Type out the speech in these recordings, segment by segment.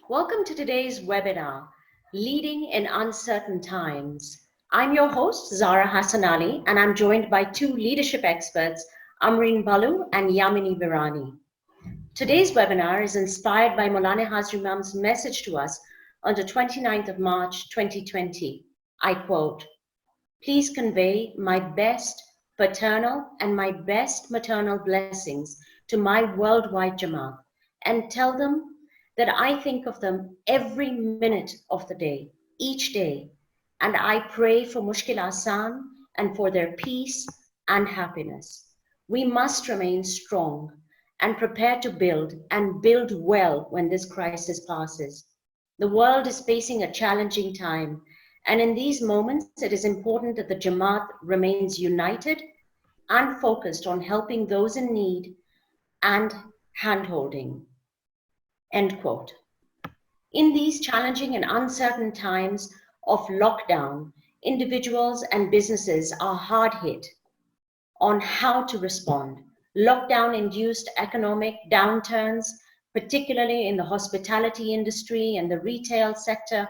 Welcome to today's webinar, Leading in Uncertain Times. I'm your host, Zara Hassan Ali, and I'm joined by two leadership experts, Amreen Balu and Yamini Virani. Today's webinar is inspired by Maulana Hazri Imam's message to us on the 29th of March 2020. I quote, "Please convey my best paternal and my best maternal blessings to my worldwide Jamaat and tell them that I think of them every minute of the day, each day, and I pray for Mushkil Asan and for their peace and happiness. We must remain strong and prepare to build and build well when this crisis passes. The world is facing a challenging time, and in these moments, it is important that the Jamaat remains united and focused on helping those in need and handholding." End quote. In these challenging and uncertain times of lockdown, individuals and businesses are hard hit on how to respond. Lockdown-induced economic downturns, particularly in the hospitality industry and the retail sector,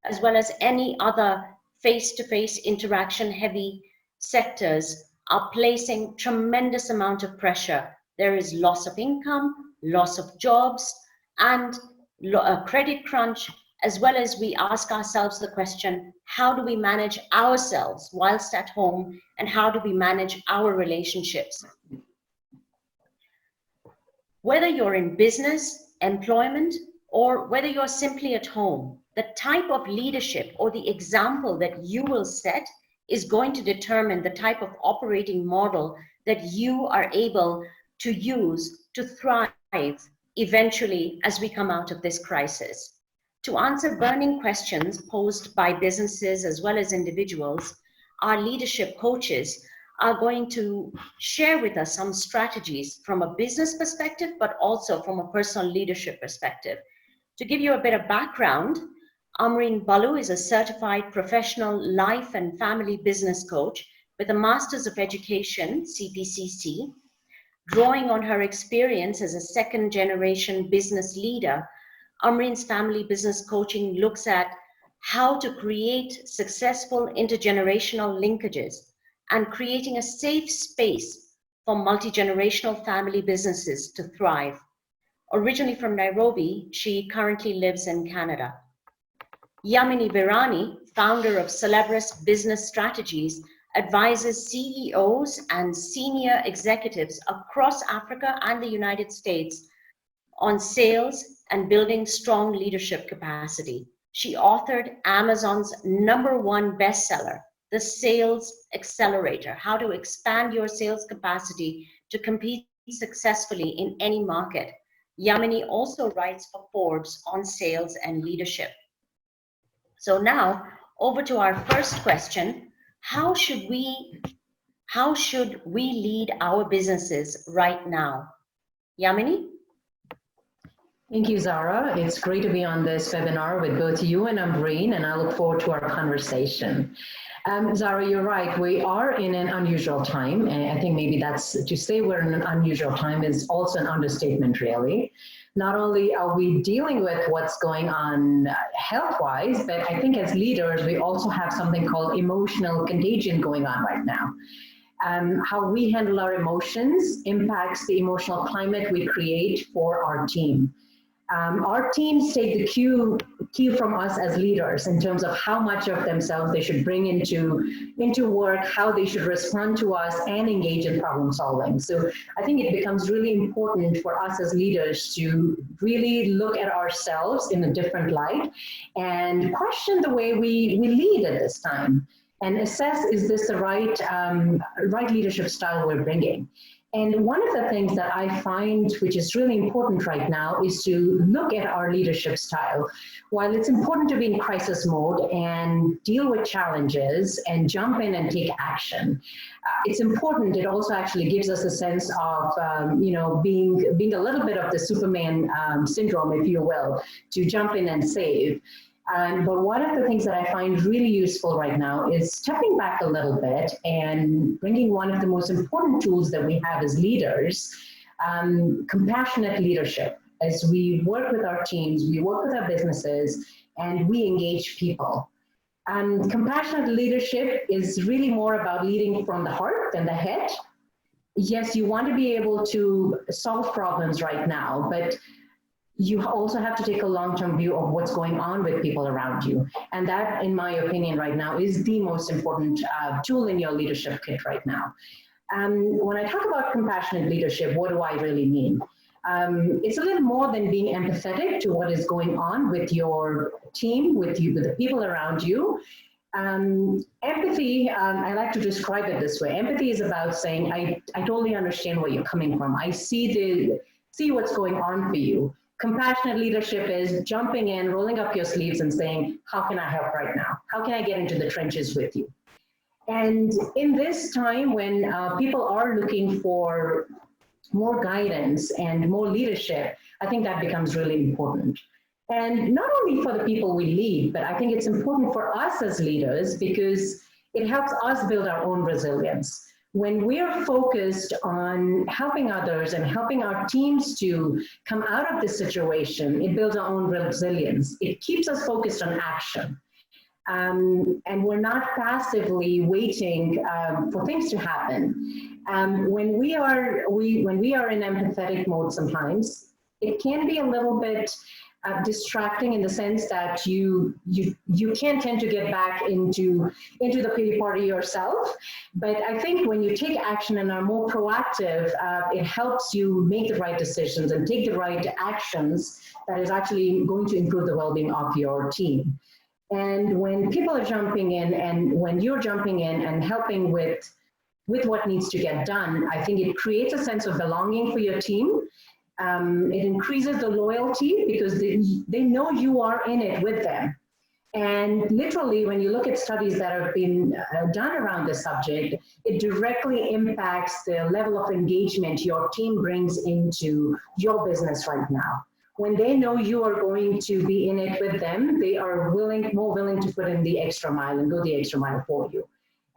as well as any other face-to-face interaction-heavy sectors, are placing tremendous amount of pressure. There is loss of income, loss of jobs, and a credit crunch, as well as we ask ourselves the question, how do we manage ourselves whilst at home, and how do we manage our relationships? Whether you're in business, employment, or whether you're simply at home, the type of leadership or the example that you will set is going to determine the type of operating model that you are able to use to thrive eventually as we come out of this crisis. To answer burning questions posed by businesses as well as individuals, our leadership coaches are going to share with us some strategies from a business perspective, but also from a personal leadership perspective. To give you a bit of background, Amreen Balu is a certified professional life and family business coach with a Masters of Education, CPCC. Drawing on her experience as a second-generation business leader, Amreen's family business coaching looks at how to create successful intergenerational linkages and creating a safe space for multi-generational family businesses to thrive. Originally from Nairobi, she currently lives in Canada. Yamini Virani, founder of Celebris Business Strategies, advises CEOs and senior executives across Africa and the United States on sales and building strong leadership capacity. She authored Amazon's #1 bestseller, The Sales Accelerator, How to Expand Your Sales Capacity to Compete Successfully in Any Market. Yamini also writes for Forbes on sales and leadership. So now, over to our first question. How should we lead our businesses right now? Yamini? Thank you, Zara. It's great to be on this webinar with both you and Amreen, and I look forward to our conversation. Zara, you're right. We are in an unusual time, and I think maybe that's to say we're in an unusual time is also an understatement, really. Not only are we dealing with what's going on health-wise, but I think as leaders, we also have something called emotional contagion going on right now. How we handle our emotions impacts the emotional climate we create for our team. Our teams take the cue from us as leaders in terms of how much of themselves they should bring into work, how they should respond to us and engage in problem solving. So I think it becomes really important for us as leaders to really look at ourselves in a different light and question the way we lead at this time and assess, is this the right leadership style we're bringing? And one of the things that I find which is really important right now is to look at our leadership style. While it's important to be in crisis mode and deal with challenges and jump in and take action, it's important, it also actually gives us a sense of, being a little bit of the Superman syndrome, if you will, to jump in and save. But one of the things that I find really useful right now is stepping back a little bit and bringing one of the most important tools that we have as leaders, compassionate leadership. as we work with our teams, we work with our businesses, and we engage people. Compassionate leadership is really more about leading from the heart than the head. Yes, you want to be able to solve problems right now, but you also have to take a long-term view of what's going on with people around you. And that, in my opinion, right now, is the most important tool in your leadership kit right now. When I talk about compassionate leadership, what do I really mean? It's a little more than being empathetic to what is going on with your team, with the people around you. Empathy, I like to describe it this way. Empathy is about saying, I totally understand where you're coming from. I see what's going on for you. Compassionate leadership is jumping in, rolling up your sleeves and saying, how can I help right now? How can I get into the trenches with you? And in this time when people are looking for more guidance and more leadership, I think that becomes really important. And not only for the people we lead, but I think it's important for us as leaders because it helps us build our own resilience. When we are focused on helping others and helping our teams to come out of this situation, it builds our own resilience. It keeps us focused on action. And we're not passively waiting for things to happen. When we are in empathetic mode sometimes, it can be a little bit distracting in the sense that you can tend to get back into the pity party yourself. But I think when you take action and are more proactive, it helps you make the right decisions and take the right actions that is actually going to improve the well-being of your team. And when people are jumping in and when you're jumping in and helping with what needs to get done, I think it creates a sense of belonging for your team. It increases the loyalty because they know you are in it with them. And literally, when you look at studies that have been done around this subject, it directly impacts the level of engagement your team brings into your business right now. When they know you are going to be in it with them, they are more willing to put in the extra mile and go the extra mile for you.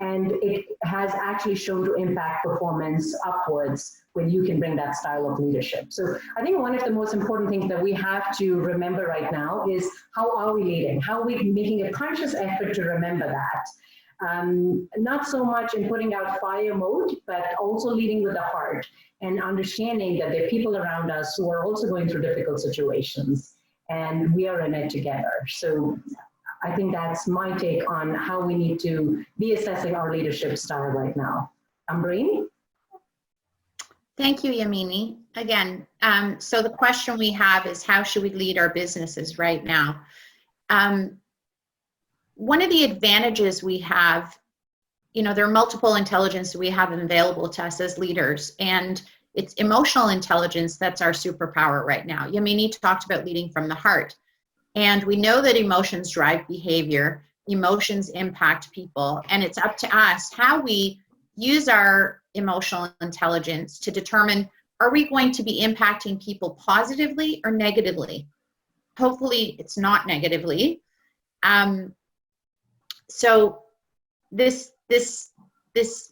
And it has actually shown to impact performance upwards when you can bring that style of leadership. So I think one of the most important things that we have to remember right now is how are we leading? How are we making a conscious effort to remember that? Not so much in putting out fire mode, but also leading with the heart and understanding that there are people around us who are also going through difficult situations and we are in it together. So I think that's my take on how we need to be assessing our leadership style right now. Ambreen? Thank you, Yamini. Again, so the question we have is how should we lead our businesses right now? One of the advantages we have, there are multiple intelligences we have available to us as leaders, and it's emotional intelligence that's our superpower right now. Yamini talked about leading from the heart. And we know that emotions drive behavior, emotions impact people, and it's up to us how we use our emotional intelligence to determine, are we going to be impacting people positively or negatively? Hopefully it's not negatively. So this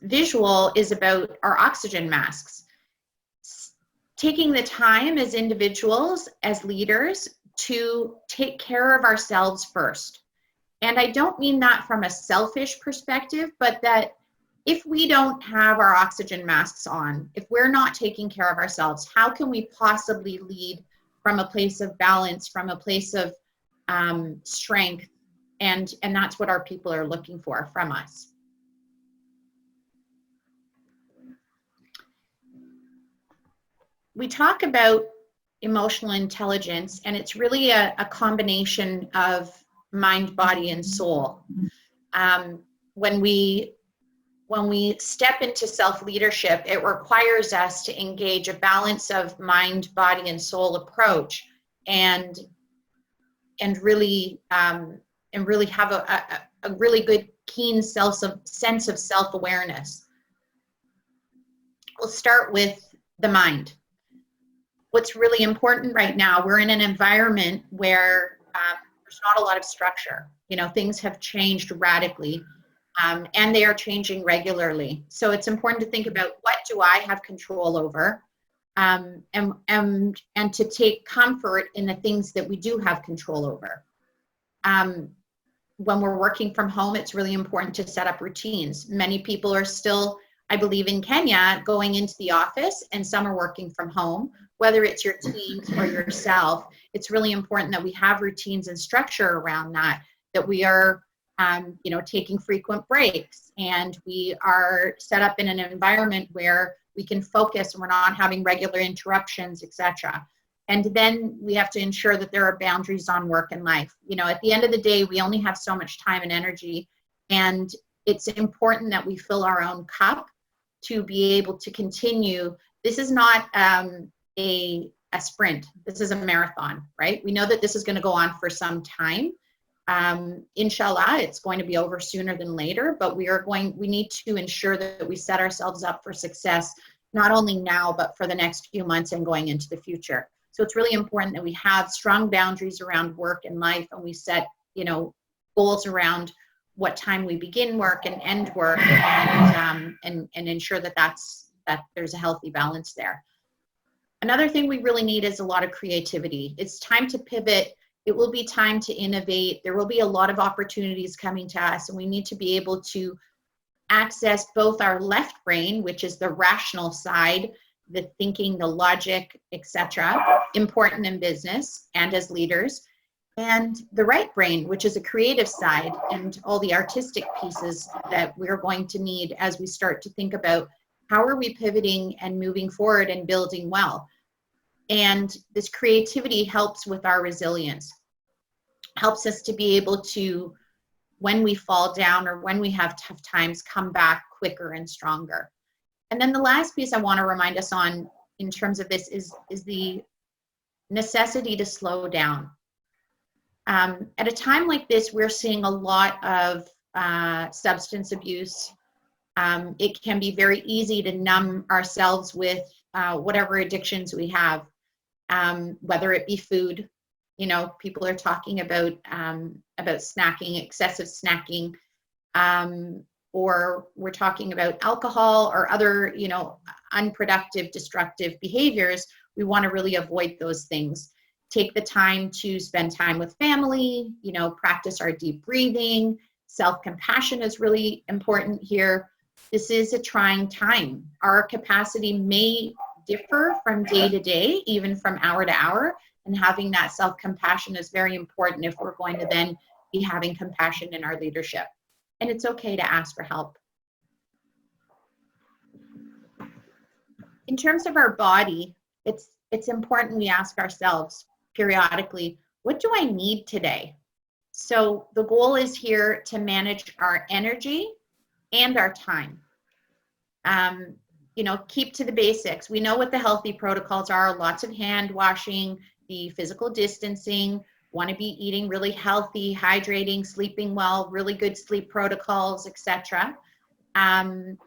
visual is about our oxygen masks. Taking the time as individuals, as leaders, to take care of ourselves first. And I don't mean that from a selfish perspective, but that if we don't have our oxygen masks on, if we're not taking care of ourselves, how can we possibly lead from a place of balance, from a place of strength? And that's what our people are looking for from us. We talk about emotional intelligence, and it's really a combination of mind, body, and soul. When we step into self-leadership, it requires us to engage a balance of mind, body, and soul approach, and really have a really good, keen sense of self-awareness. We'll start with the mind. What's really important right now, we're in an environment where there's not a lot of structure. Things have changed radically, and they are changing regularly. So it's important to think about, what do I have control over? and to take comfort in the things that we do have control over. When we're working from home, it's really important to set up routines. Many people are still, I believe in Kenya, going into the office, and some are working from home. Whether it's your teams or yourself, it's really important that we have routines and structure around that, that we are taking frequent breaks, and we are set up in an environment where we can focus and we're not having regular interruptions, etc. And then we have to ensure that there are boundaries on work and life. At the end of the day, we only have so much time and energy, and it's important that we fill our own cup to be able to continue. This is not a sprint. This is a marathon, right? We know that this is going to go on for some time. Inshallah, it's going to be over sooner than later, but we need to ensure that we set ourselves up for success, not only now, but for the next few months and going into the future. So it's really important that we have strong boundaries around work and life, and we set, goals around what time we begin work and end work, and ensure that there's a healthy balance there. Another thing we really need is a lot of creativity. It's time to pivot. It will be time to innovate. There will be a lot of opportunities coming to us, and we need to be able to access both our left brain, which is the rational side, the thinking, the logic, etc., important in business and as leaders, and the right brain, which is a creative side, and all the artistic pieces that we're going to need as we start to think about how are we pivoting and moving forward and building well. And this creativity helps with our resilience, helps us to be able to, when we fall down or when we have tough times, come back quicker and stronger. And then the last piece I want to remind us on in terms of this is the necessity to slow down. At a time like this, we're seeing a lot of substance abuse. It can be very easy to numb ourselves with whatever addictions we have, whether it be food. People are talking about snacking, excessive snacking, or we're talking about alcohol or other, unproductive, destructive behaviors. We want to really avoid those things. Take the time to spend time with family, practice our deep breathing. Self-compassion is really important here. This is a trying time. Our capacity may differ from day to day, even from hour to hour, and having that self-compassion is very important if we're going to then be having compassion in our leadership. And it's okay to ask for help. In terms of our body, it's important we ask ourselves periodically, what do I need today? So the goal is here to manage our energy and our time. Keep to the basics. We know what the healthy protocols are, lots of hand washing, the physical distancing, want to be eating really healthy, hydrating, sleeping well, really good sleep protocols, etc. And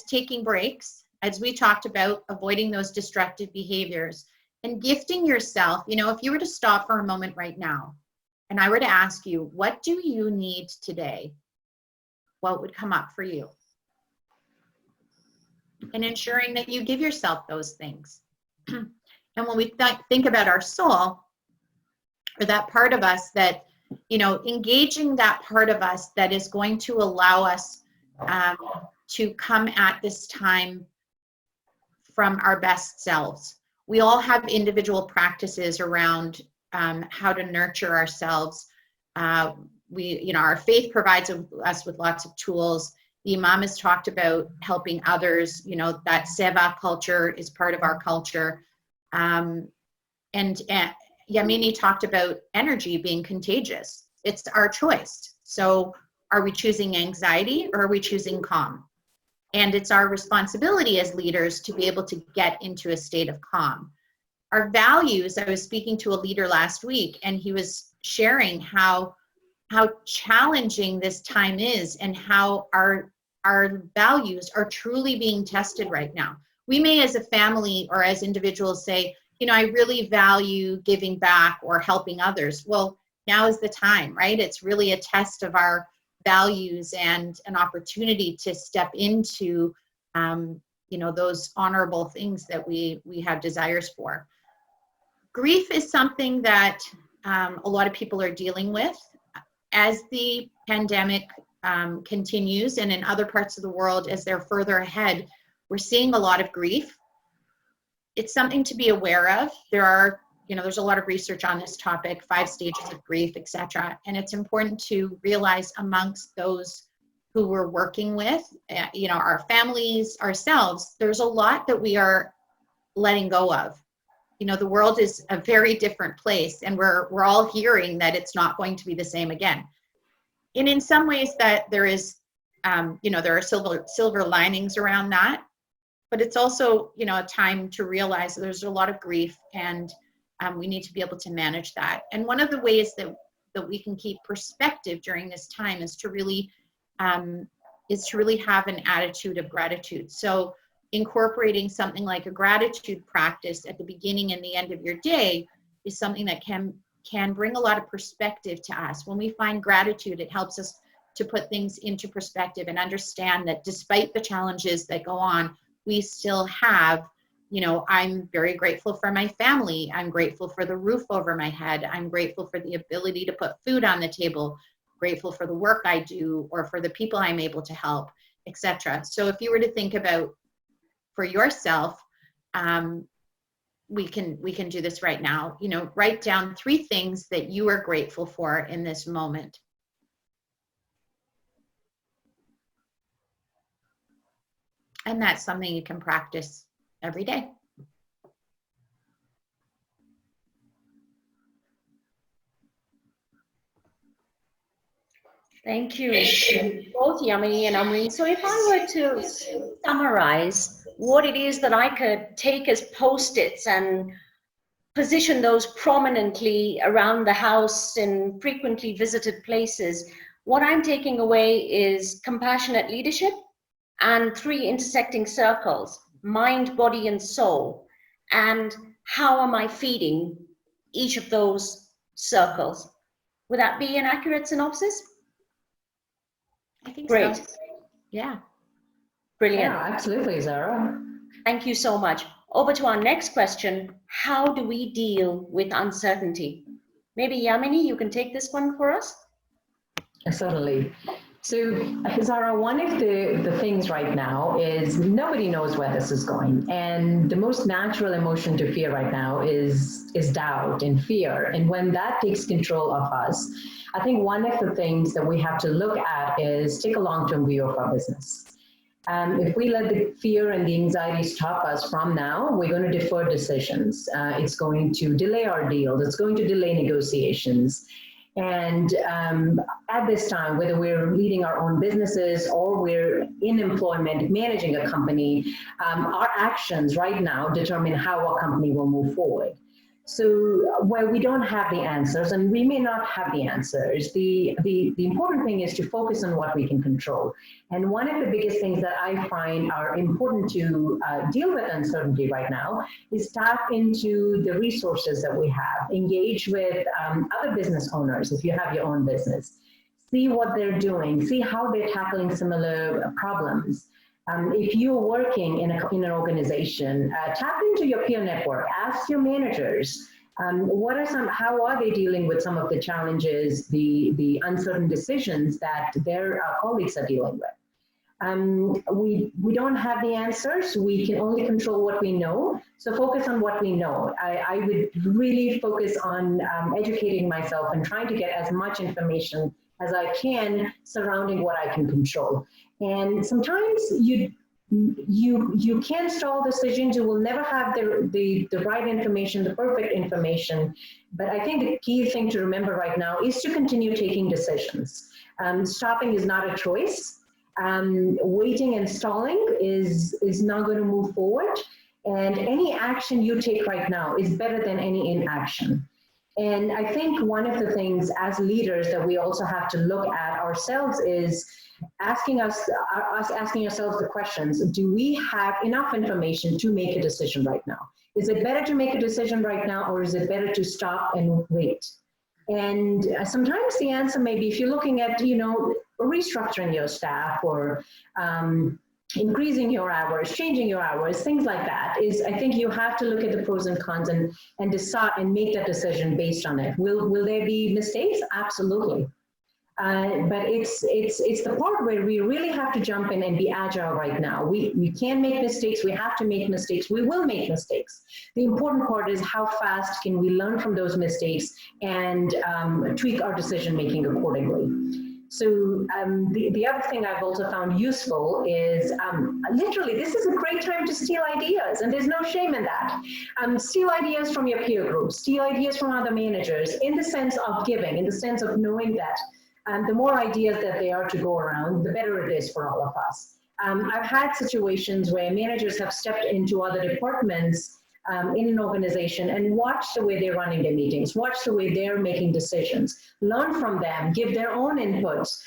taking breaks, as we talked about, avoiding those destructive behaviors and gifting yourself. If you were to stop for a moment right now and I were to ask you, what do you need today? What would come up for you? And ensuring that you give yourself those things. And when we think about our soul, or that part of us that, engaging that part of us that is going to allow us to come at this time from our best selves. We all have individual practices around how to nurture ourselves. Our faith provides us with lots of tools. The Imam has talked about helping others, that seva culture is part of our culture. And Yamini talked about energy being contagious. It's our choice. So are we choosing anxiety or are we choosing calm? And it's our responsibility as leaders to be able to get into a state of calm. Our values, I was speaking to a leader last week, and he was sharing how challenging this time is and how our values are truly being tested right now. We may as a family or as individuals say, I really value giving back or helping others. Well, now is the time, right? It's really a test of our values and an opportunity to step into, those honorable things that we have desires for. Grief is something that a lot of people are dealing with. As the pandemic continues, and in other parts of the world, as they're further ahead, we're seeing a lot of grief. It's something to be aware of. There's a lot of research on this topic, 5 stages of grief, etc. And it's important to realize amongst those who we're working with, our families, ourselves, there's a lot that we are letting go of. The world is a very different place, and we're all hearing that it's not going to be the same again. And in some ways that there is, there are silver linings around that, but it's also, a time to realize that there's a lot of grief, and we need to be able to manage that. And one of the ways that we can keep perspective during this time is to really have an attitude of gratitude. So incorporating something like a gratitude practice at the beginning and the end of your day is something that can bring a lot of perspective to us. When we find gratitude, it helps us to put things into perspective and understand that despite the challenges that go on, we still have, I'm very grateful for my family. I'm grateful for the roof over my head. I'm grateful for the ability to put food on the table, grateful for the work I do or for the people I'm able to help, etc. So if you were to think about for yourself, we can do this right now. Write down 3 things that you are grateful for in this moment. And that's something you can practice every day. Thank you, both Yamini and Amreen. So if I were to summarize what it is that I could take as Post-its and position those prominently around the house in frequently visited places, what I'm taking away is compassionate leadership and 3 intersecting circles, mind, body, and soul. And how am I feeding each of those circles? Would that be an accurate synopsis? I think Great. so. Yeah. Brilliant. Yeah, absolutely, Zara. Thank you so much. Over to our next question. How do we deal with uncertainty? Maybe Yamini, you can take this one for us. Certainly. So, Zara, one of the things right now is nobody knows where this is going. And the most natural emotion to fear right now is doubt and fear. And when that takes control of us, I think one of the things that we have to look at is take a long-term view of our business. If we let the fear and the anxiety stop us from now, we're going to defer decisions. It's going to delay our deals. It's going to delay negotiations. And at this time, whether we're leading our own businesses or we're in employment, managing a company, our actions right now determine how our company will move forward. So where we don't have the answers, and we may not have the answers, the important thing is to focus on what we can control. And one of the biggest things that I find are important to deal with uncertainty right now is tap into the resources that we have. Engage with other business owners if you have your own business. See what they're doing. See how they're tackling similar problems. If you're working in an organization, tap into your peer network. Ask your managers, how are they dealing with some of the challenges, the uncertain decisions that their colleagues are dealing with. We don't have the answers. We can only control what we know. So focus on what we know. I would really focus on educating myself and trying to get as much information as I can surrounding what I can control. And sometimes you can stall decisions. You will never have the right information, the perfect information. But I think the key thing to remember right now is to continue taking decisions. Stopping is not a choice. Waiting and stalling is not going to move forward. And any action you take right now is better than any inaction. And I think one of the things as leaders that we also have to look at ourselves is asking ourselves the questions: do we have enough information to make a decision right now? Is it better to make a decision right now, or is it better to stop and wait? And sometimes the answer may be, if you're looking at, restructuring your staff or increasing your hours, changing your hours, things like that, is I think you have to look at the pros and cons and decide and make that decision based on it. Will there be mistakes? Absolutely. But it's the part where we really have to jump in and be agile right now. We can make mistakes. We have to make mistakes. We will make mistakes. The important part is how fast can we learn from those mistakes and tweak our decision making accordingly. So the other thing I've also found useful is literally, this is a great time to steal ideas, and there's no shame in that. Steal ideas from your peer group, steal ideas from other managers, in the sense of giving, in the sense of knowing that the more ideas that there are to go around, the better it is for all of us. I've had situations where managers have stepped into other departments in an organization and watch the way they're running their meetings, watch the way they're making decisions, learn from them, give their own inputs,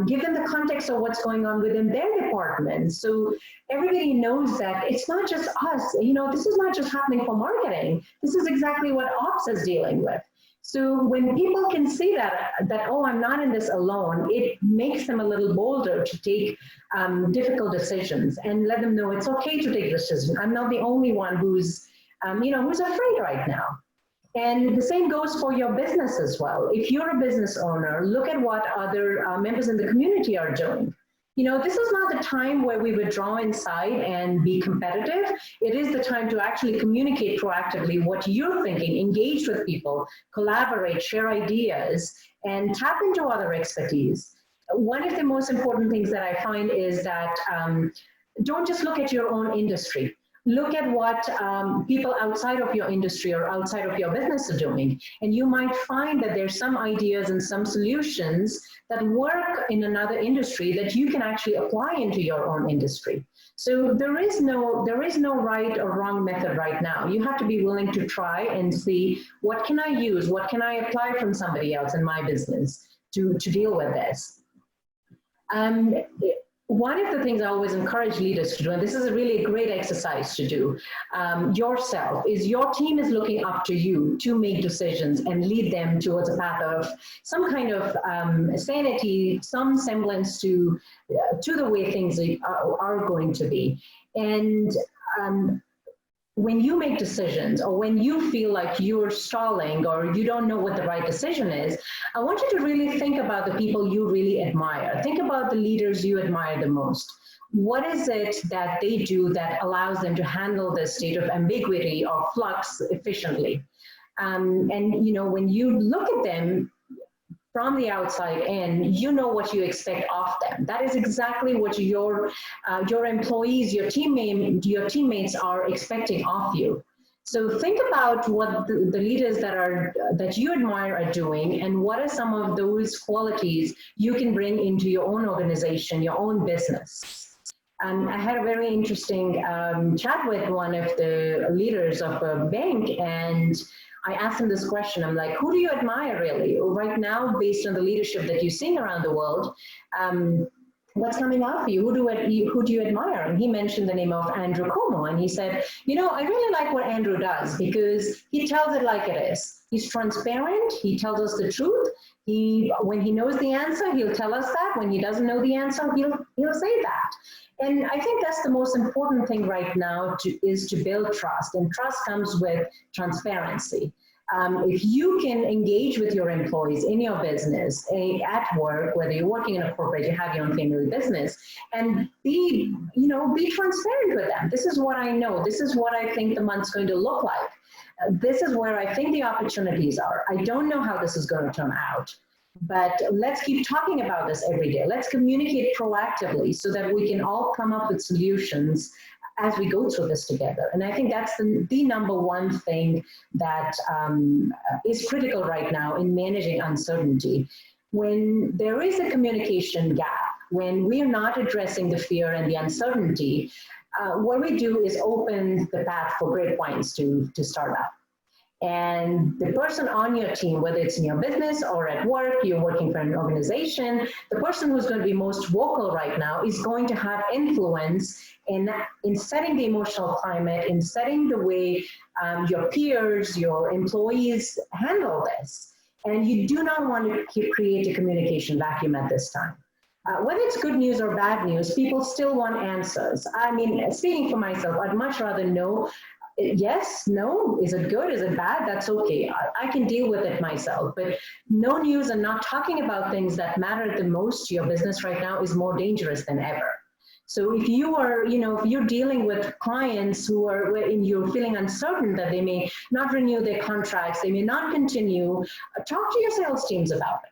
give them the context of what's going on within their department. So everybody knows that it's not just us, you know, this is not just happening for marketing. This is exactly what ops is dealing with. So when people can see that, oh, I'm not in this alone, it makes them a little bolder to take difficult decisions and let them know it's okay to take decisions. I'm not the only one who's who's afraid right now. And the same goes for your business as well. If you're a business owner, look at what other members in the community are doing. You know, this is not the time where we withdraw inside and be competitive. It is the time to actually communicate proactively what you're thinking, engage with people, collaborate, share ideas, and tap into other expertise. One of the most important things that I find is that don't just look at your own industry. Look at what people outside of your industry or outside of your business are doing. And you might find that there's some ideas and some solutions that work in another industry that you can actually apply into your own industry. So there is no right or wrong method right now. You have to be willing to try and see, what can I use? What can I apply from somebody else in my business to deal with this? One of the things I always encourage leaders to do, and this is a really great exercise to do yourself, is your team is looking up to you to make decisions and lead them towards a path of some kind of sanity, some semblance to the way things are going to be. And when you make decisions, or when you feel like you're stalling or you don't know what the right decision is, I want you to really think about the people you really admire. Think about the leaders you admire the most. What is it that they do that allows them to handle this state of ambiguity or flux efficiently? And you know, when you look at them from the outside in, you know what you expect of them. That is exactly what your employees, your teammates are expecting of you. So think about what the leaders that you admire are doing, and what are some of those qualities you can bring into your own organization, your own business. I had a very interesting chat with one of the leaders of a bank, and I asked him this question. I'm like, who do you admire really? Right now, based on the leadership that you're seeing around the world, what's coming out for you? Who do you admire? And he mentioned the name of Andrew Cuomo. And he said, you know, I really like what Andrew does because he tells it like it is. He's transparent. He tells us the truth. When he knows the answer, he'll tell us that. When he doesn't know the answer, he'll say that. And I think that's the most important thing right now is to build trust. And trust comes with transparency. If you can engage with your employees in your business, at work, whether you're working in a corporate, you have your own family business, and be transparent with them. This is what I know. This is what I think the month's going to look like. This is where I think the opportunities are. I don't know how this is going to turn out, but let's keep talking about this every day. Let's communicate proactively so that we can all come up with solutions as we go through this together. And I think that's the number one thing that is critical right now in managing uncertainty. When there is a communication gap, when we are not addressing the fear and the uncertainty, what we do is open the path for grapevines to start up. And the person on your team, whether it's in your business or at work, you're working for an organization, the person who's going to be most vocal right now is going to have influence in setting the emotional climate, in setting the way your peers, your employees handle this. And you do not want to create a communication vacuum at this time. Whether it's good news or bad news, people still want answers. I mean, speaking for myself, I'd much rather know yes, no, is it good, is it bad? That's okay. I can deal with it myself. But no news and not talking about things that matter the most to your business right now is more dangerous than ever. So if you are, if you're dealing with clients who are, you're feeling uncertain that they may not renew their contracts, they may not continue, talk to your sales teams about it.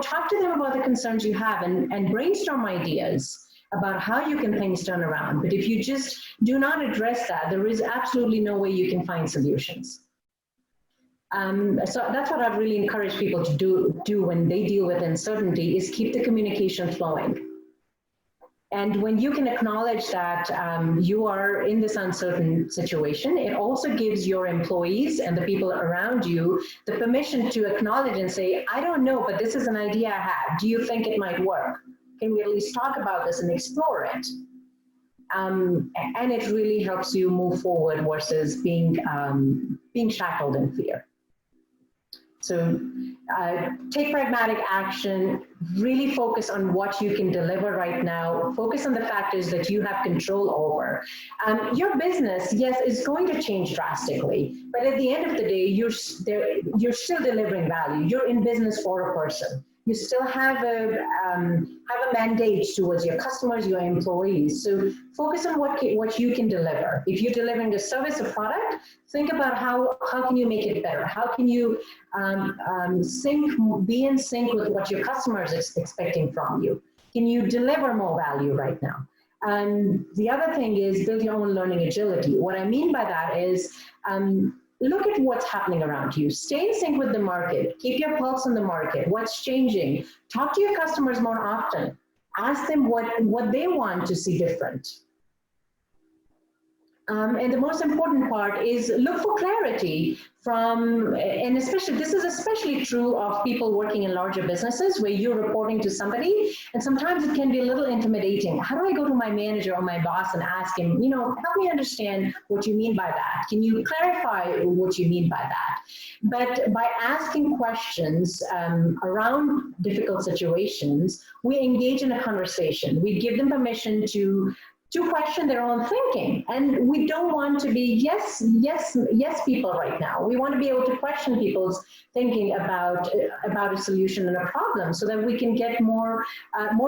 Talk to them about the concerns you have and brainstorm ideas about how you can things turn around. But if you just do not address that, there is absolutely no way you can find solutions. So that's what I've really encouraged people to do when they deal with uncertainty, is keep the communication flowing. And when you can acknowledge that you are in this uncertain situation, it also gives your employees and the people around you the permission to acknowledge and say, I don't know, but this is an idea I have. Do you think it might work? Can we at least talk about this and explore it? And it really helps you move forward versus being shackled in fear. So take pragmatic action, really focus on what you can deliver right now, focus on the factors that you have control over. Your business, yes, is going to change drastically, but at the end of the day, you're still delivering value. You're in business for a person. You still have a mandate towards your customers, your employees. So focus on what you can deliver. If you're delivering a service or product, think about how can you make it better? How can you be in sync with what your customers are expecting from you? Can you deliver more value right now? The other thing is build your own learning agility. What I mean by that is look at what's happening around you. Stay in sync with the market. Keep your pulse on the market. What's changing? Talk to your customers more often. Ask them what they want to see different. And the most important part is look for clarity from, and this is especially true of people working in larger businesses where you're reporting to somebody, and sometimes it can be a little intimidating. How do I go to my manager or my boss and ask him, help me understand what you mean by that? Can you clarify what you mean by that? But by asking questions around difficult situations, we engage in a conversation. We give them permission to question their own thinking. And we don't want to be yes people right now. We want to be able to question people's thinking about a solution and a problem so that we can get more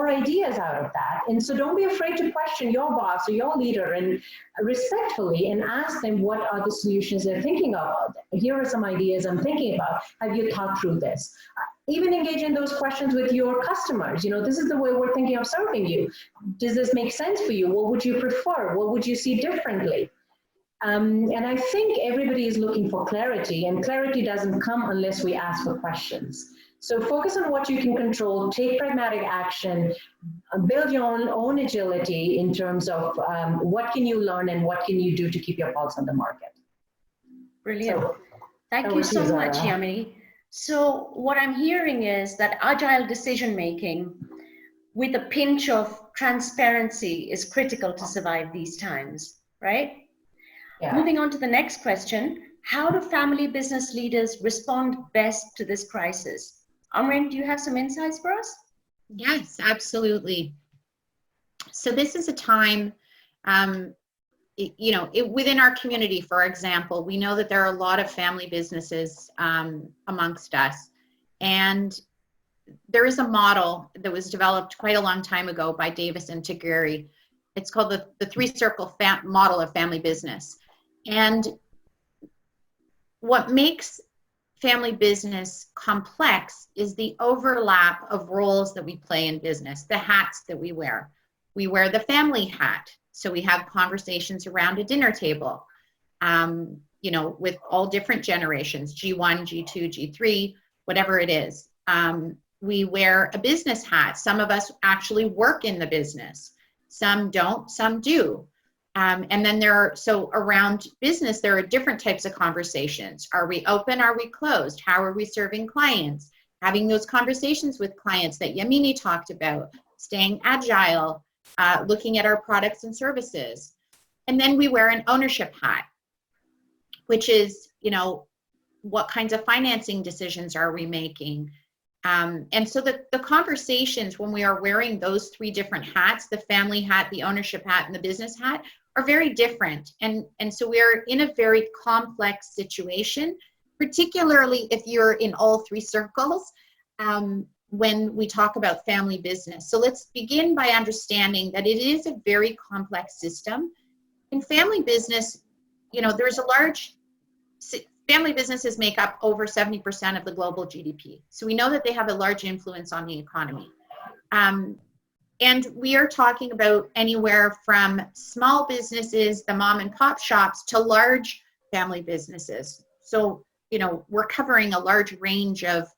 ideas out of that. And so don't be afraid to question your boss or your leader, and respectfully, and ask them what are the solutions they're thinking of. Here are some ideas I'm thinking about. Have you thought through this? Even engage in those questions with your customers. This is the way we're thinking of serving you. Does this make sense for you? What would you prefer? What would you see differently? And I think everybody is looking for clarity, and clarity doesn't come unless we ask for questions. So focus on what you can control, take pragmatic action, build your own agility in terms of what can you learn and what can you do to keep your pulse on the market. Brilliant. So, thank you so much, Yamini. So what I'm hearing is that agile decision-making with a pinch of transparency is critical to survive these times, right? Yeah. Moving on to the next question, how do family business leaders respond best to this crisis? Amreen, do you have some insights for us? Yes, absolutely. So this is a time, within our community, for example, we know that there are a lot of family businesses amongst us. And there is a model that was developed quite a long time ago by Davis and Tagueri. It's called the three-circle model of family business. And what makes family business complex is the overlap of roles that we play in business, the hats that we wear. We wear the family hat. So we have conversations around a dinner table, with all different generations, G1, G2, G3, whatever it is. We wear a business hat. Some of us actually work in the business. Some don't, some do. And then around business, there are different types of conversations. Are we open? Are we closed? How are we serving clients? Having those conversations with clients that Yamini talked about, staying agile, looking at our products and services. And then we wear an ownership hat, which is, what kinds of financing decisions are we making? And so the conversations when we are wearing those three different hats, the family hat, the ownership hat, and the business hat, are very different. And so we're in a very complex situation, particularly if you're in all three circles, when we talk about family business. So let's begin by understanding that it is a very complex system. In family business, there's a large, family businesses make up over 70% of the global GDP. So we know that they have a large influence on the economy. And we are talking about anywhere from small businesses, the mom and pop shops, to large family businesses. So, we're covering a large range of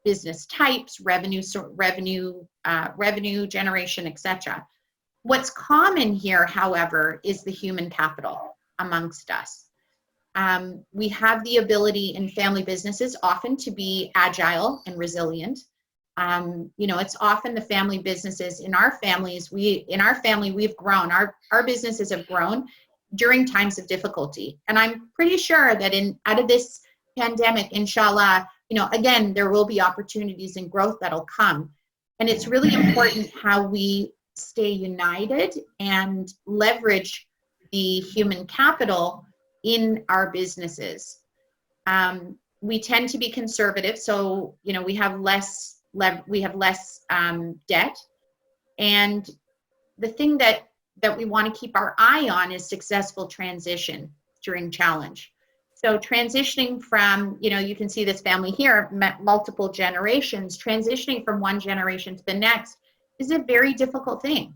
business types, revenue generation, etc. What's common here, however, is the human capital amongst us. We have the ability in family businesses often to be agile and resilient. It's often the family businesses in our families. We've grown. Our businesses have grown during times of difficulty, and I'm pretty sure that out of this pandemic, inshallah, again, there will be opportunities and growth that'll come. And it's really important how we stay united and leverage the human capital in our businesses. We tend to be conservative, so we have less debt, and the thing that we want to keep our eye on is successful transition during challenge. So transitioning from, you can see this family here, multiple generations, transitioning from one generation to the next is a very difficult thing.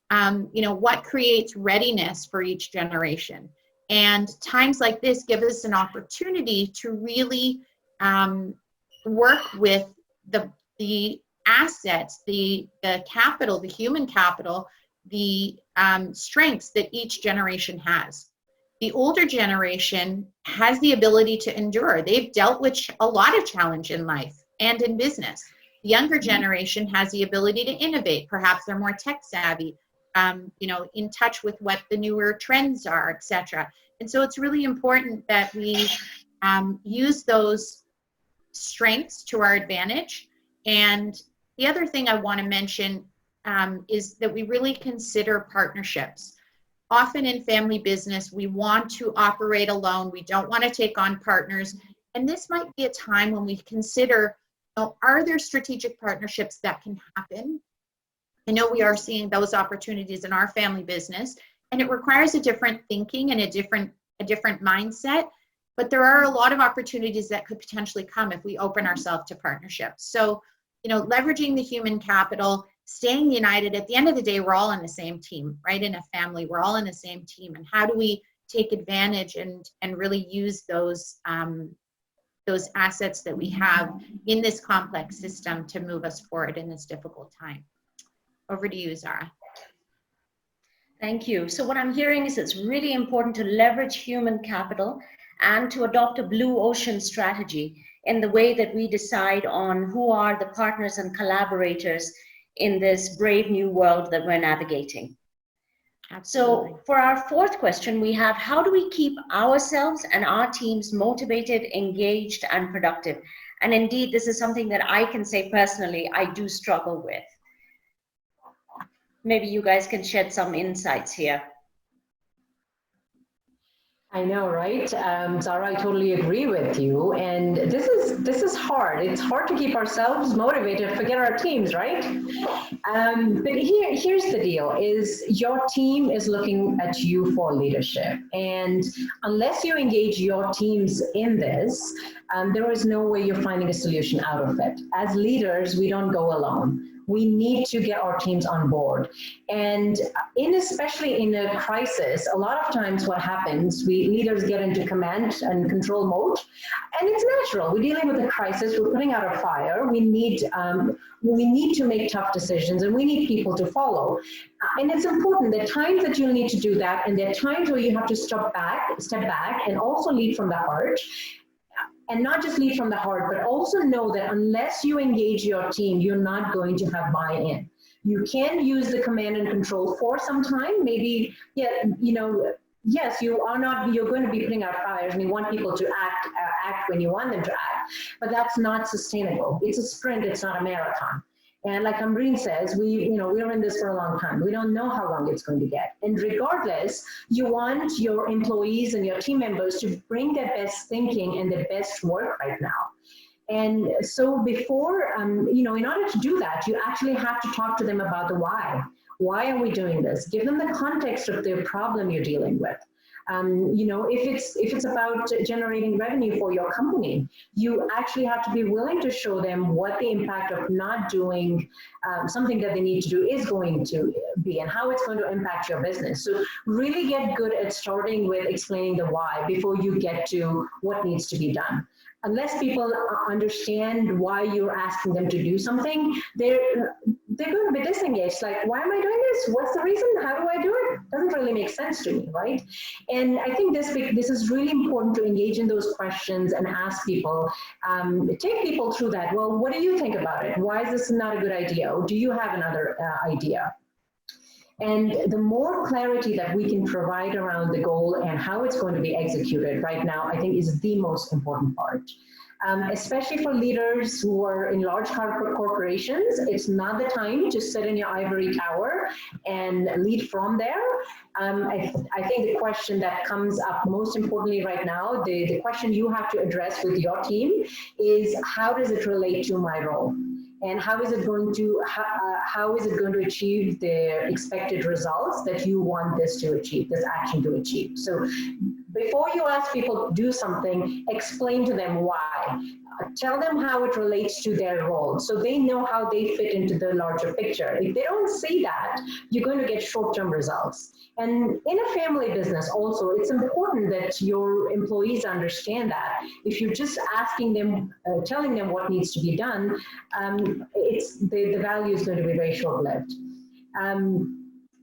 What creates readiness for each generation? And times like this give us an opportunity to really work with the assets, the capital, the human capital, the strengths that each generation has. The older generation has the ability to endure. They've dealt with a lot of challenge in life and in business. The younger generation has the ability to innovate. Perhaps they're more tech savvy, in touch with what the newer trends are, etc. And so it's really important that we use those strengths to our advantage. And the other thing I want to mention is that we really consider partnerships. Often in family business, we want to operate alone. We don't want to take on partners. And this might be a time when we consider, are there strategic partnerships that can happen? I know we are seeing those opportunities in our family business, and it requires a different thinking and a different mindset. But there are a lot of opportunities that could potentially come if we open ourselves to partnerships. So, leveraging the human capital, staying united. At the end of the day, we're all in the same team, right? In a family, we're all in the same team. And how do we take advantage and really use those assets that we have in this complex system to move us forward in this difficult time? Over to you, Zara. Thank you. So what I'm hearing is it's really important to leverage human capital and to adopt a blue ocean strategy in the way that we decide on who are the partners and collaborators in this brave new world that we're navigating. Absolutely. So for our fourth question, we have, how do we keep ourselves and our teams motivated, engaged, and productive? And indeed, this is something that I can say personally, I do struggle with. Maybe you guys can shed some insights here. I know, right? Zara, I totally agree with you. And this is hard. It's hard to keep ourselves motivated, forget our teams, right? But here's the deal, is your team is looking at you for leadership. And unless you engage your teams in this, there is no way you're finding a solution out of it. As leaders, we don't go alone. We need to get our teams on board. And especially in a crisis, a lot of times what happens, leaders get into command and control mode, and it's natural. We're dealing with a crisis, we're putting out a fire, we need to make tough decisions, and we need people to follow. And it's important, there are times that you'll need to do that, and there are times where you have to step back, and also lead from the heart. And not just lead from the heart, but also know that unless you engage your team, you're not going to have buy-in. You can use the command and control for some time. Maybe, yes, you're going to be putting out fires and you want people to act when you want them to act, but that's not sustainable. It's a sprint, it's not a marathon. And like Ambreen says, we're in this for a long time. We don't know how long it's going to get. And regardless, you want your employees and your team members to bring their best thinking and their best work right now. And so before, in order to do that, you actually have to talk to them about the why. Why are we doing this? Give them the context of the problem you're dealing with. If it's about generating revenue for your company, you actually have to be willing to show them what the impact of not doing something that they need to do is going to be and how it's going to impact your business. So really get good at starting with explaining the why before you get to what needs to be done. Unless people understand why you're asking them to do something, they're going to be disengaged. Like, why am I doing this? What's the reason? How do I do it? Doesn't really make sense to me, right? And I think this is really important to engage in those questions and ask people, take people through that. Well, what do you think about it? Why is this not a good idea? Or do you have another idea? And the more clarity that we can provide around the goal and how it's going to be executed right now, I think is the most important part. Especially for leaders who are in large corporations, it's not the time to sit in your ivory tower and lead from there. I think the question that comes up most importantly right now, the question you have to address with your team is, how does it relate to my role? And how is it going to achieve the expected results that you want this to achieve, this action to achieve? So before you ask people to do something, explain to them why. Tell them how it relates to their role so they know how they fit into the larger picture. If they don't see that, you're going to get short-term results. And in a family business also, it's important that your employees understand that. If you're just asking them, telling them what needs to be done, the value is going to be very short-lived.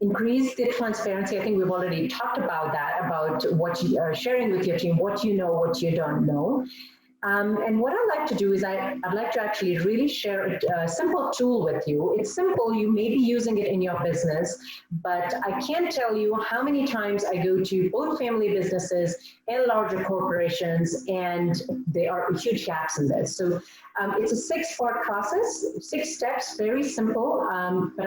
Increase the transparency. I think we've already talked about that, about what you are sharing with your team, what you know, what you don't know. And what I'd like to do is I'd like to actually really share a simple tool with you. It's simple, you may be using it in your business, but I can't tell you how many times I go to both family businesses and larger corporations, and there are huge gaps in this. So it's a 6-part process, 6 steps, very simple, but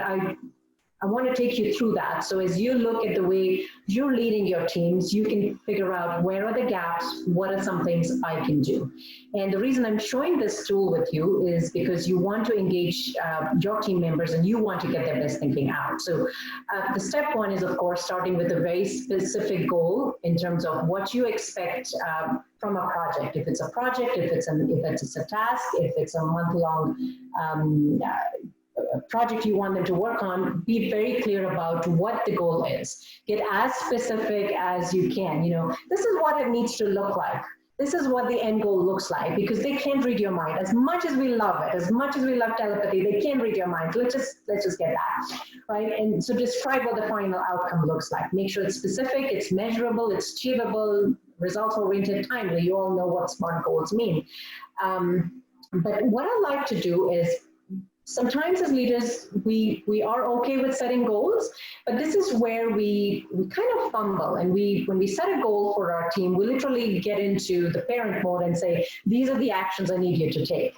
I want to take you through that. So as you look at the way you're leading your teams, you can figure out where are the gaps, what are some things I can do. And the reason I'm showing this tool with you is because you want to engage your team members and you want to get their best thinking out. So the step 1 is, of course, starting with a very specific goal in terms of what you expect from a project. If it's a project, if it's a task, if it's a month-long project you want them to work on, be very clear about what the goal is. Get as specific as you can. This is what it needs to look like. This is what the end goal looks like, because they can't read your mind. As much as we love it, as much as we love telepathy, they can't read your mind. Let's just get that, right? And so describe what the final outcome looks like. Make sure it's specific, it's measurable, it's achievable, results-oriented, timely. You all know what SMART goals mean. But what I like to do is, sometimes as leaders, we are okay with setting goals, but this is where we kind of fumble. And when we set a goal for our team, we literally get into the parent mode and say, these are the actions I need you to take,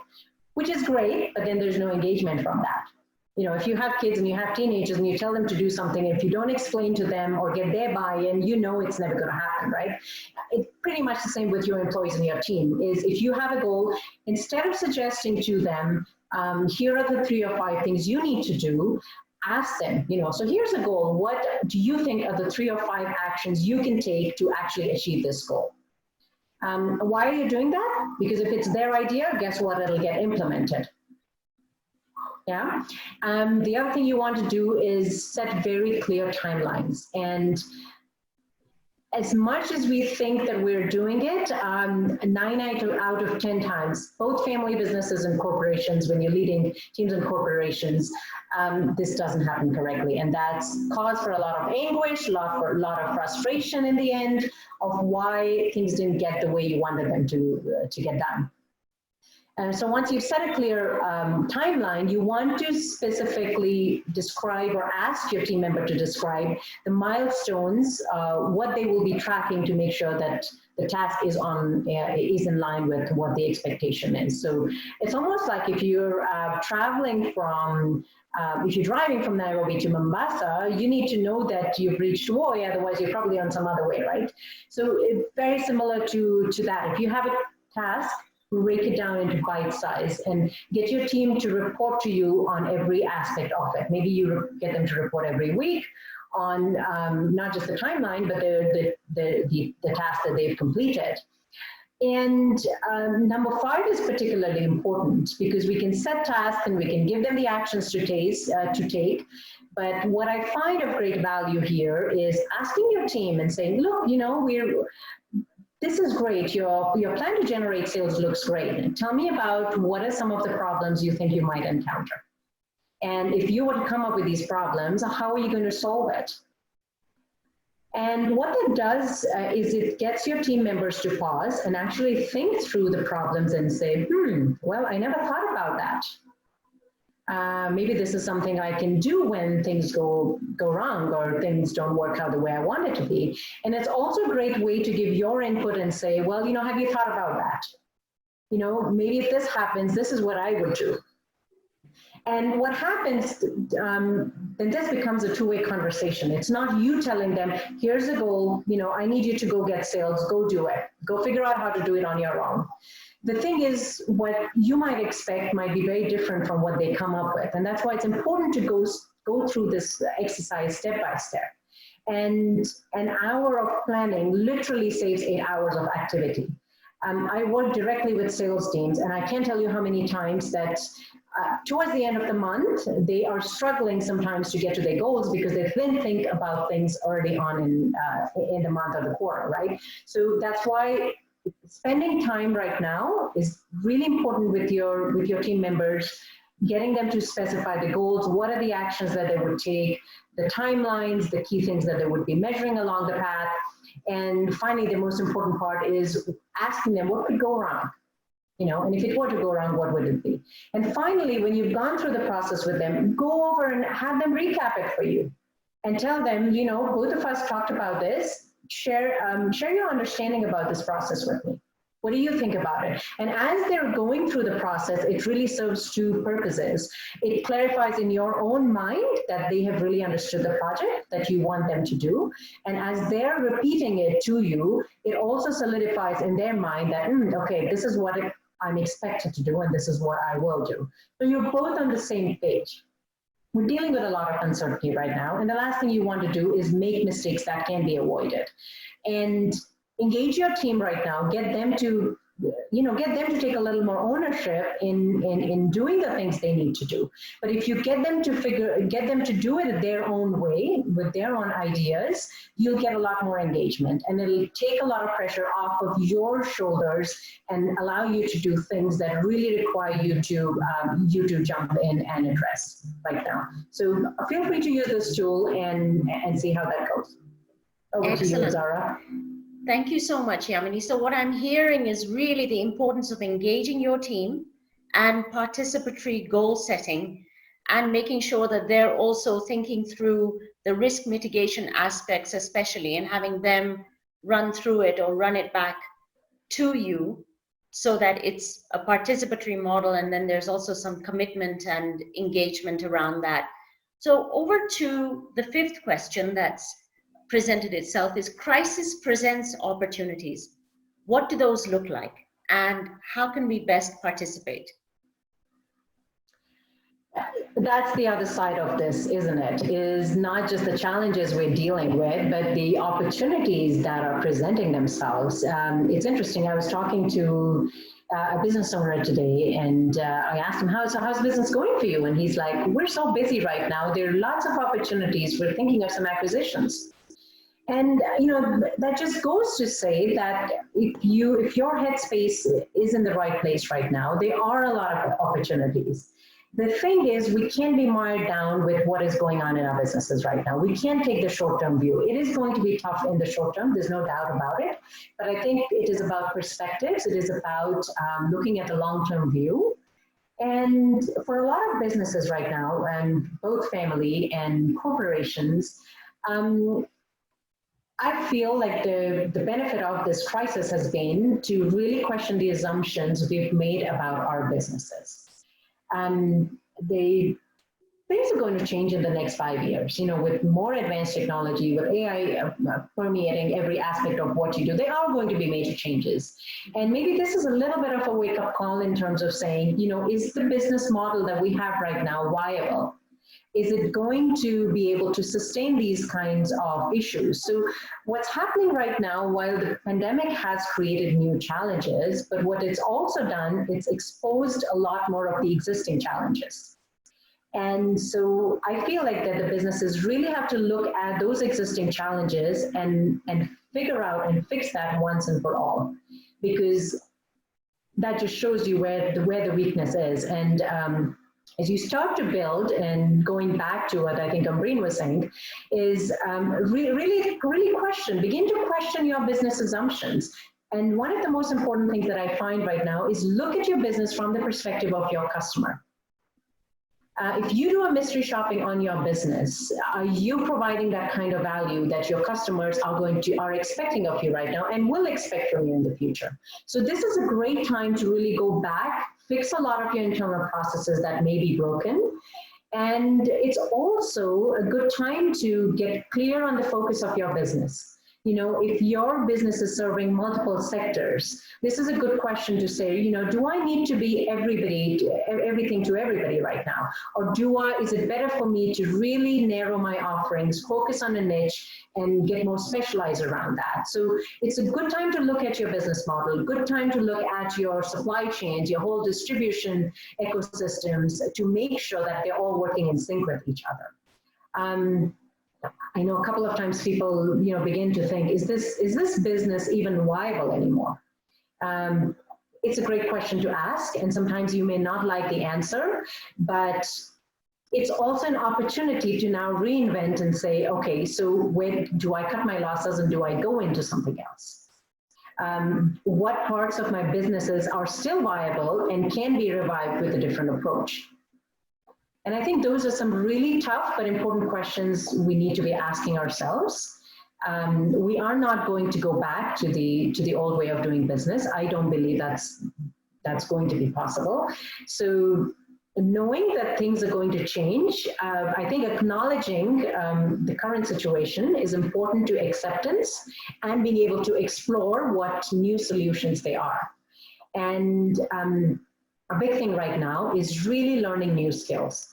which is great, but then there's no engagement from that. If you have kids and you have teenagers and you tell them to do something, if you don't explain to them or get their buy-in, it's never going to happen, right? It's pretty much the same with your employees and your team. Is if you have a goal, instead of suggesting to them, here are the 3 or 5 things you need to do, ask them, so here's a goal. What do you think are the 3 or 5 actions you can take to actually achieve this goal? Why are you doing that? Because if it's their idea, guess what? It'll get implemented. Yeah. The other thing you want to do is set very clear timelines. And as much as we think that we're doing it, 9 out of 10 times, both family businesses and corporations, when you're leading teams and corporations, this doesn't happen correctly. And that's cause for a lot of anguish, a lot of frustration in the end of why things didn't get the way you wanted them to get done. So once you've set a clear timeline, you want to specifically describe or ask your team member to describe the milestones, what they will be tracking to make sure that the task is in line with what the expectation is. So it's almost like if you're traveling from, if you're driving from Nairobi to Mombasa, you need to know that you've reached Voi, otherwise you're probably on some other way, right? So it's very similar to that. If you have a task, break it down into bite size and get your team to report to you on every aspect of it. Maybe you get them to report every week on not just the timeline, but the task that they've completed. And number 5 is particularly important because we can set tasks and we can give them the actions to take. But what I find of great value here is asking your team and saying, look, you know, this is great. Your plan to generate sales looks great. Tell me about what are some of the problems you think you might encounter. And if you were to come up with these problems, how are you going to solve it? And what that does is it gets your team members to pause and actually think through the problems and say, well, I never thought about that. Maybe this is something I can do when things go wrong or things don't work out the way I want it to be. And it's also a great way to give your input and say, well, you know, have you thought about that? You know, maybe if this happens, this is what I would do. And what happens, then this becomes a two-way conversation. It's not you telling them, here's the goal, you know, I need you to go get sales, go do it. Go figure out how to do it on your own. The thing is, what you might expect might be very different from what they come up with. And that's why it's important to go through this exercise step by step. And an hour of planning literally saves 8 hours of activity. I work directly with sales teams, and I can't tell you how many times that towards the end of the month, they are struggling sometimes to get to their goals because they then think about things early on in the month or the quarter, right? So that's why spending time right now is really important with your team members, getting them to specify the goals, what are the actions that they would take, the timelines, the key things that they would be measuring along the path. And finally, the most important part is asking them what could go wrong, you know, and if it were to go wrong, what would it be? And finally, when you've gone through the process with them, go over and have them recap it for you and tell them, you know, both of us talked about this. Share your understanding about this process with me. What do you think about it? And as they're going through the process, it really serves two purposes. It clarifies in your own mind that they have really understood the project that you want them to do. And as they're repeating it to you, it also solidifies in their mind that, okay, this is what I'm expected to do and this is what I will do. So you're both on the same page. We're dealing with a lot of uncertainty right now. And the last thing you want to do is make mistakes that can be avoided. And engage your team right now, get them to take a little more ownership in doing the things they need to do. But if you get them to do it their own way, with their own ideas, you'll get a lot more engagement, and it'll take a lot of pressure off of your shoulders and allow you to do things that really require you to jump in and address right now. So feel free to use this tool and see how that goes. Over to you, Zara. Thank you so much, Yamini. So what I'm hearing is really the importance of engaging your team and participatory goal setting and making sure that they're also thinking through the risk mitigation aspects, especially, and having them run through it or run it back to you so that it's a participatory model, and then there's also some commitment and engagement around that. So over to the 5th question that's presented itself is crisis presents opportunities. What do those look like and how can we best participate? That's the other side of this, isn't it? Is not just the challenges we're dealing with, but the opportunities that are presenting themselves. It's interesting, I was talking to a business owner today, and I asked him, how's business going for you? And he's like, we're so busy right now. There are lots of opportunities. We're thinking of some acquisitions. And that just goes to say that if your headspace is in the right place right now, there are a lot of opportunities. the thing is, we can't be mired down with what is going on in our businesses right now. We can't take the short-term view. It is going to be tough in the short term, there's no doubt about it, but I think it is about perspectives. It is about looking at the long-term view. And for a lot of businesses right now, and both family and corporations, I feel like the benefit of this crisis has been to really question the assumptions we've made about our businesses. Things are going to change in the next 5 years, you know, with more advanced technology, with AI permeating every aspect of what you do, there are going to be major changes. And maybe this is a little bit of a wake-up call in terms of saying, you know, is the business model that we have right now viable? Is it going to be able to sustain these kinds of issues? So what's happening right now, while the pandemic has created new challenges, but what it's also done, it's exposed a lot more of the existing challenges. And so I feel like that the businesses really have to look at those existing challenges and figure out and fix that once and for all, because that just shows you where the weakness is. And as you start to build, and going back to what I think Ambreen was saying, is really begin to question your business assumptions. And one of the most important things that I find right now is look at your business from the perspective of your customer. If you do a mystery shopping on your business, are you providing that kind of value that your customers are expecting of you right now and will expect from you in the future? So this is a great time to really go back, fix a lot of your internal processes that may be broken. And it's also a good time to get clear on the focus of your business. You know, if your business is serving multiple sectors, this is a good question to say, you know, do I need to be everything to everybody right now? Or is it better for me to really narrow my offerings, focus on a niche, and get more specialized around that? So it's a good time to look at your business model, good time to look at your supply chains, your whole distribution ecosystems, to make sure that they're all working in sync with each other. I know a couple of times people, you know, begin to think, is this business even viable anymore? It's a great question to ask, and sometimes you may not like the answer, but it's also an opportunity to now reinvent and say, okay, so where do I cut my losses and do I go into something else? What parts of my businesses are still viable and can be revived with a different approach? And I think those are some really tough but important questions we need to be asking ourselves. We are not going to go back to the old way of doing business. I don't believe that's going to be possible. So knowing that things are going to change, I think acknowledging the current situation is important to acceptance and being able to explore what new solutions they are. And a big thing right now is really learning new skills.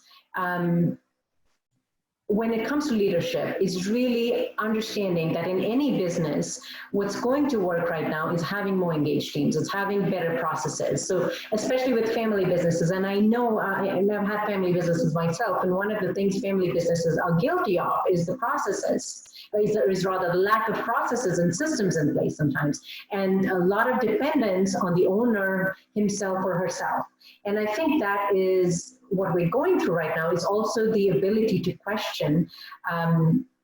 When it comes to leadership, is really understanding that in any business, what's going to work right now is having more engaged teams. It's having better processes. So especially with family businesses, and I know I've had family businesses myself, and one of the things family businesses are guilty of is the processes. Is rather the lack of processes and systems in place sometimes, and a lot of dependence on the owner himself or herself. And I think that is what we're going through right now, is also the ability to question,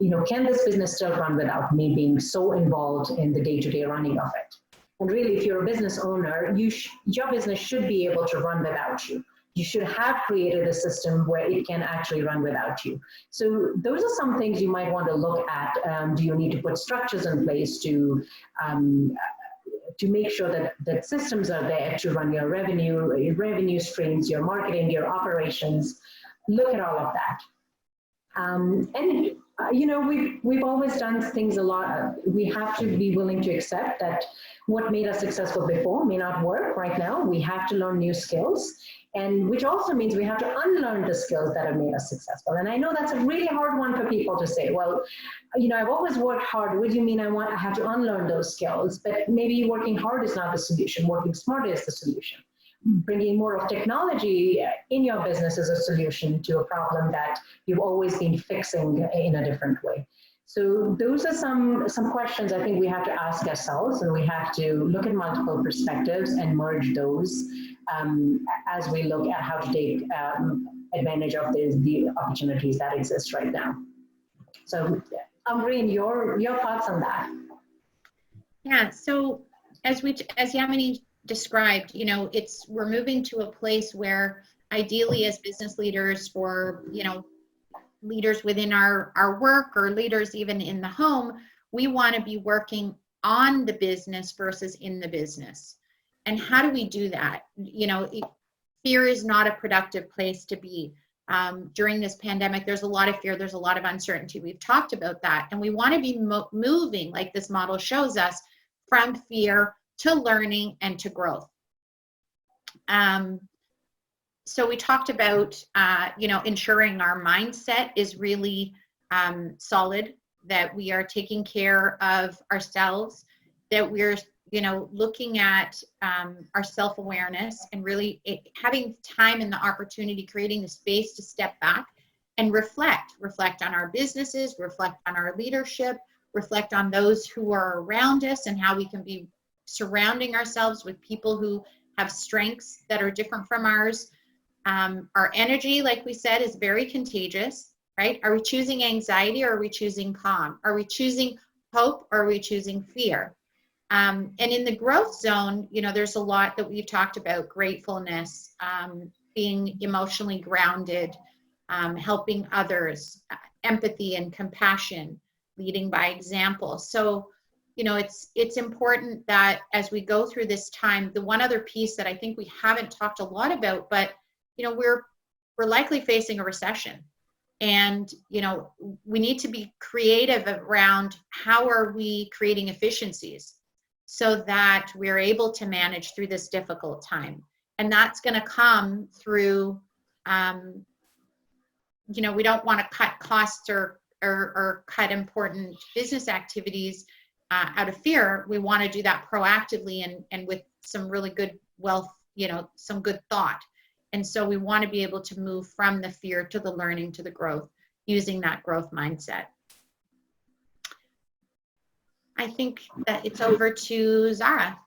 you know, can this business still run without me being so involved in the day-to-day running of it? And really, if you're a business owner, your business should be able to run without you. You should have created a system where it can actually run without you. So those are some things you might want to look at. Do you need to put structures in place to make sure that systems are there to run your revenue streams, your marketing, your operations? Look at all of that. You know, we've always done things a lot. We have to be willing to accept that what made us successful before may not work right now. We have to learn new skills, and which also means we have to unlearn the skills that have made us successful. And I know that's a really hard one for people to say, well, you know, I've always worked hard. What do you mean I have to unlearn those skills? But maybe working hard is not the solution. Working smart is the solution. Bringing more of technology in your business is a solution to a problem that you've always been fixing in a different way. So those are some questions I think we have to ask ourselves, and we have to look at multiple perspectives and merge those as we look at how to take advantage of the opportunities that exist right now. So, Amreen, your thoughts on that? Yeah. So as Yamini described, you know, we're moving to a place where ideally as business leaders or, you know, leaders within our work or leaders even in the home, we want to be working on the business versus in the business. And how do we do that? You know, fear is not a productive place to be. During this pandemic, there's a lot of fear, there's a lot of uncertainty. We've talked about that. And we want to be moving, like this model shows us, from fear to learning and to growth. So we talked about, you know, ensuring our mindset is really solid, that we are taking care of ourselves, that we're, you know, looking at our self-awareness and really having time and the opportunity, creating the space to step back and reflect on our businesses, reflect on our leadership, reflect on those who are around us and how we can be surrounding ourselves with people who have strengths that are different from ours. Our energy, like we said, is very contagious, right? Are we choosing anxiety or are we choosing calm? Are we choosing hope or are we choosing fear? And in the growth zone, you know, there's a lot that we've talked about: gratefulness, being emotionally grounded, helping others, empathy and compassion, leading by example. So, you know, it's important that as we go through this time, the one other piece that I think we haven't talked a lot about, but, you know, we're likely facing a recession. And, you know, we need to be creative around how are we creating efficiencies so that we're able to manage through this difficult time. And that's going to come through, you know, we don't want to cut costs or cut important business activities out of fear. We want to do that proactively and with some really good you know, some good thought. And so we want to be able to move from the fear to the learning to the growth using that growth mindset. I think that it's over to Zara.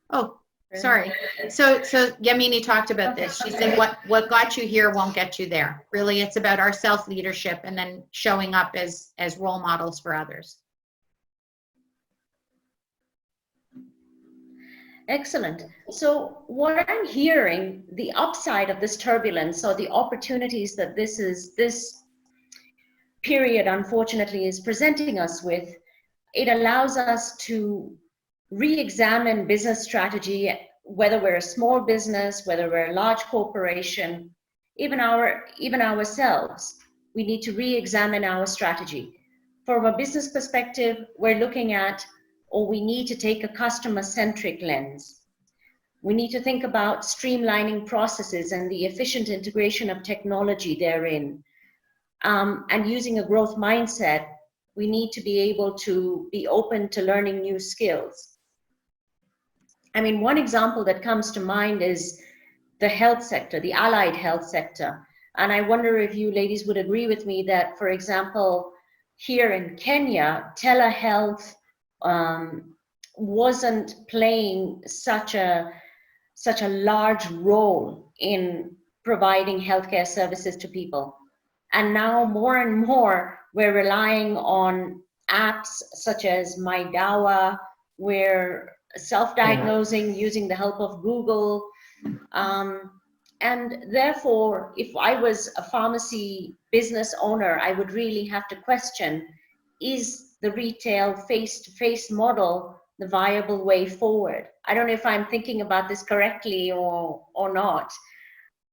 Oh, sorry. So Yamini talked about this. She said, what got you here won't get you there. Really, it's about our self-leadership and then showing up as role models for others. Excellent. So what I'm hearing, the upside of this turbulence or the opportunities that this period unfortunately is presenting us with, it allows us to re-examine business strategy, whether we're a small business, whether we're a large corporation, even ourselves. We need to re-examine our strategy. From a business perspective, we're looking at, or we need to take a customer-centric lens. We need to think about streamlining processes and the efficient integration of technology therein. And using a growth mindset, we need to be able to be open to learning new skills. I mean, one example that comes to mind is the health sector, the allied health sector. And I wonder if you ladies would agree with me that, for example, here in Kenya, telehealth wasn't playing such a large role in providing healthcare services to people. And now more and more, we're relying on apps such as MyDawa, we're self-diagnosing using the help of Google. And therefore, if I was a pharmacy business owner, I would really have to question, is the retail face-to-face model the viable way forward? I don't know if I'm thinking about this correctly or not,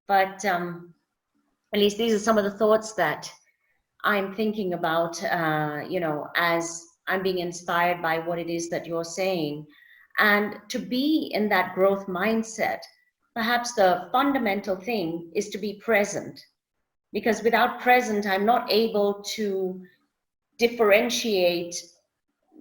but at least these are some of the thoughts that I'm thinking about, you know, as I'm being inspired by what it is that you're saying. And to be in that growth mindset, perhaps the fundamental thing is to be present, because without present, I'm not able to differentiate,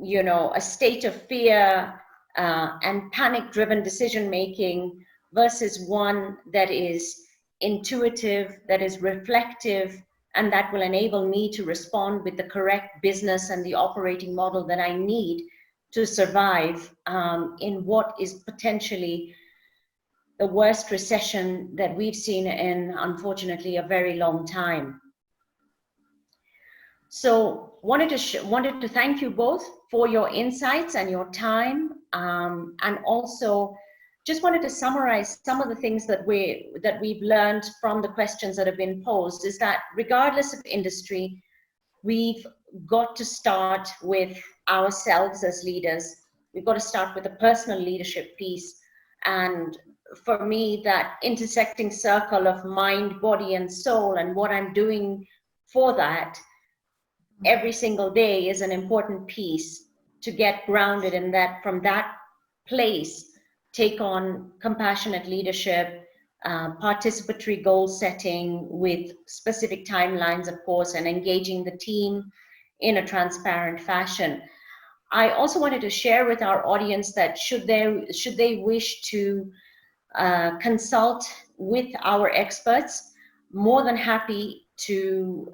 you know, a state of fear and panic-driven decision-making versus one that is intuitive, that is reflective, and that will enable me to respond with the correct business and the operating model that I need to survive in what is potentially the worst recession that we've seen in, unfortunately, a very long time. So wanted to thank you both for your insights and your time, and also just wanted to summarize some of the things that we've learned from the questions that have been posed. Is that regardless of industry, we've got to start with ourselves as leaders. We've got to start with a personal leadership piece, and for me, that intersecting circle of mind, body, and soul, and what I'm doing for that every single day is an important piece to get grounded in that. From that place, take on compassionate leadership, participatory goal setting with specific timelines, of course, and engaging the team in a transparent fashion. I also wanted to share with our audience that should they wish to consult with our experts, more than happy to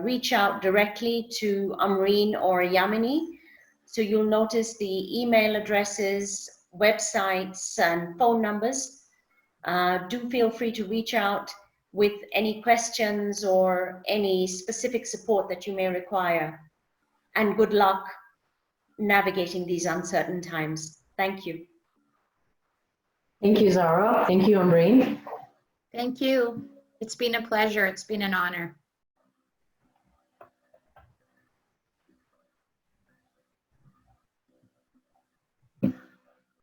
reach out directly to Amreen or Yamini. So you'll notice the email addresses, websites, and phone numbers. Do feel free to reach out with any questions or any specific support that you may require. And good luck navigating these uncertain times. Thank you. Thank you, Zara. Thank you, Amreen. Thank you. It's been a pleasure. It's been an honor.